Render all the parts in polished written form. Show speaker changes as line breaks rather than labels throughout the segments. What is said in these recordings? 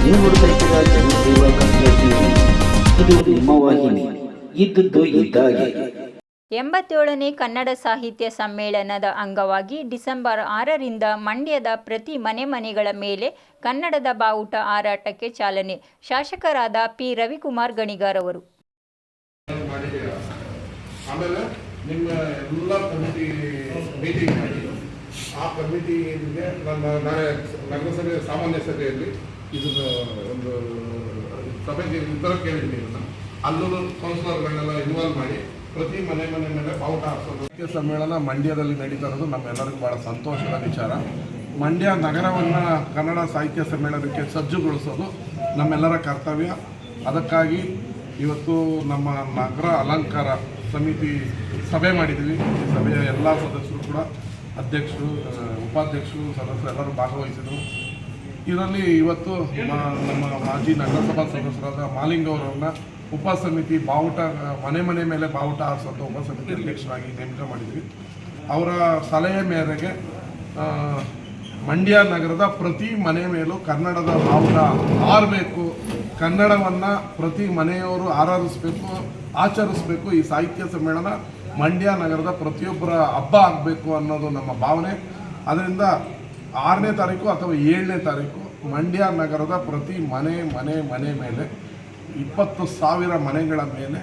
ನೀವು ನೋಡ್ತಾ ಇದ್ದೀರಾ ಜನಸೇವಾ ಕನ್ನಡ ಟಿವಿ. ಇದು ನಿಮ್ಮ ವಾಹಿನಿ. ಇದ್ದದ್ದು ಇದ್ದಾಗೆ.
87ನೇ ಕನ್ನಡ ಸಾಹಿತ್ಯ ಸಮ್ಮೇಳನದ ಅಂಗವಾಗಿ ಡಿಸೆಂಬರ್ 6ರಿಂದ ಮಂಡ್ಯದ ಪ್ರತಿ ಮನೆಗಳ ಮೇಲೆ ಕನ್ನಡದ ಬಾವುಟ ಹಾರಾಟಕ್ಕೆ ಚಾಲನೆ. ಶಾಸಕರಾದ ಪಿ ರವಿಕುಮಾರ್ ಗಣಿಗಾರ್ ಅವರು.
ಆಮೇಲೆ ನಿಮ್ಮ ಎಲ್ಲ ಕಮಿಟಿ ಮೀಟಿಂಗ್ ಮಾಡಿ ಆ ಕಮಿಟಿಗೆ ನಾಳೆ ನಗರಸಭೆ ಸಾಮಾನ್ಯ ಸಭೆಯಲ್ಲಿ ಇದನ್ನು ಒಂದು ಸಭೆಗೆ ಉತ್ತರ ಕೇಳಿದ್ದೀನಿ. ಅಲ್ಲೂ ಕೌನ್ಸಿಲರ್ಗಳನ್ನೆಲ್ಲ ಇನ್ವಾಲ್ವ್ ಮಾಡಿ ಪ್ರತಿ ಮನೆ ಮೇಲೆ ಬಾವುಟ ಹಾರಿಸೋದು. ಸಾಹಿತ್ಯ ಸಮ್ಮೇಳನ ಮಂಡ್ಯದಲ್ಲಿ ನಡೀತಾ ಇರೋದು ನಮ್ಮೆಲ್ಲರಿಗೂ ಭಾಳ ಸಂತೋಷದ ವಿಚಾರ. ಮಂಡ್ಯ ನಗರವನ್ನು ಕನ್ನಡ ಸಾಹಿತ್ಯ ಸಮ್ಮೇಳನಕ್ಕೆ ಸಜ್ಜುಗೊಳಿಸೋದು ನಮ್ಮೆಲ್ಲರ ಕರ್ತವ್ಯ. ಅದಕ್ಕಾಗಿ ಇವತ್ತು ನಮ್ಮ ನಗರ ಅಲಂಕಾರ ಸಮಿತಿ ಸಭೆ ಮಾಡಿದ್ದೀವಿ. ಈ ಸಭೆಯ ಎಲ್ಲ ಸದಸ್ಯರು ಕೂಡ ಅಧ್ಯಕ್ಷರು, ಉಪಾಧ್ಯಕ್ಷರು, ಸದಸ್ಯರು ಎಲ್ಲರೂ ಭಾಗವಹಿಸಿದರು. ಇದರಲ್ಲಿ ಇವತ್ತು ನಮ್ಮ ಮಾಜಿ ನಗರಸಭಾ ಸದಸ್ಯರಾದ ಮಾಲಿಂಗ್ ಅವರನ್ನು ಉಪಸಮಿತಿ ಬಾವುಟ ಮನೆ ಮೇಲೆ ಬಾವುಟ ಹಾರಿಸುವಂಥ ಉಪಸಮಿತಿ ಅಧ್ಯಕ್ಷರಾಗಿ ನೇಮಕ ಮಾಡಿದ್ವಿ. ಅವರ ಸಲಹೆ ಮೇರೆಗೆ ಮಂಡ್ಯ ನಗರದ ಪ್ರತಿ ಮನೆ ಮೇಲೂ ಕನ್ನಡದ ಬಾವುಟ ಹಾರಬೇಕು, ಕನ್ನಡವನ್ನು ಪ್ರತಿ ಮನೆಯವರು ಆರಾಧಿಸಬೇಕು, ಆಚರಿಸಬೇಕು. ಈ ಸಾಹಿತ್ಯ ಸಮ್ಮೇಳನ ಮಂಡ್ಯ ನಗರದ ಪ್ರತಿಯೊಬ್ಬರ ಹಬ್ಬ ಆಗಬೇಕು ಅನ್ನೋದು ನಮ್ಮ ಭಾವನೆ. ಅದರಿಂದ 6ನೇ ತಾರೀಕು ಅಥವಾ 7ನೇ ತಾರೀಕು ಮಂಡ್ಯ ನಗರದ ಪ್ರತಿ ಮನೆ ಮೇಲೆ 20,000 ಮನೆಗಳ ಮೇಲೆ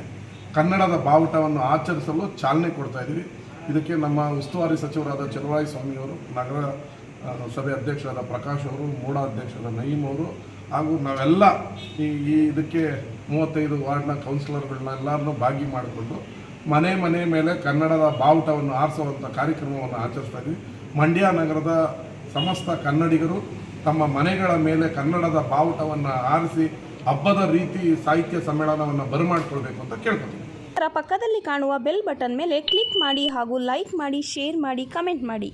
ಕನ್ನಡದ ಬಾವುಟವನ್ನು ಆಚರಿಸಲು ಚಾಲನೆ ಕೊಡ್ತಾಯಿದ್ದೀವಿ. ಇದಕ್ಕೆ ನಮ್ಮ ಉಸ್ತುವಾರಿ ಸಚಿವರಾದ ಚಲುವರಾಯ ಸ್ವಾಮಿಯವರು, ನಗರ ಸಭೆ ಅಧ್ಯಕ್ಷರಾದ ಪ್ರಕಾಶ್ ಅವರು, ಮೂಡ ಅಧ್ಯಕ್ಷರಾದ ನಯೀಮ್ ಅವರು ಹಾಗೂ ನಾವೆಲ್ಲ ಇದಕ್ಕೆ 35 ವಾರ್ಡ್ನ ಕೌನ್ಸಿಲರ್ಗಳನ್ನ ಎಲ್ಲರನ್ನೂ ಭಾಗಿ ಮಾಡಿಕೊಂಡು ಮನೆ ಮೇಲೆ ಕನ್ನಡದ ಬಾವುಟವನ್ನು ಆರಿಸುವಂಥ ಕಾರ್ಯಕ್ರಮವನ್ನು ಆಚರಿಸ್ತಾ ಇದ್ದೀವಿ. ಮಂಡ್ಯ ನಗರದ ಸಮಸ್ತ ಕನ್ನಡಿಗರು ತಮ್ಮ ಮನೆಗಳ ಮೇಲೆ ಕನ್ನಡದ ಬಾವುಟವನ್ನು ಆರಿಸಿ ಹಬ್ಬದ ರೀತಿ ಸಾಹಿತ್ಯ ಸಮ್ಮೇಳನವನ್ನು ಬರಮಾಡಿಕೊಳ್ಬೇಕು ಅಂತ ಕೇಳ್ಕೊತೀನಿ.
ಪಕ್ಕದಲ್ಲಿ ಕಾಣುವ ಬೆಲ್ ಬಟನ್ ಮೇಲೆ ಕ್ಲಿಕ್ ಮಾಡಿ ಹಾಗೂ ಲೈಕ್ ಮಾಡಿ, ಶೇರ್ ಮಾಡಿ, ಕಮೆಂಟ್ ಮಾಡಿ.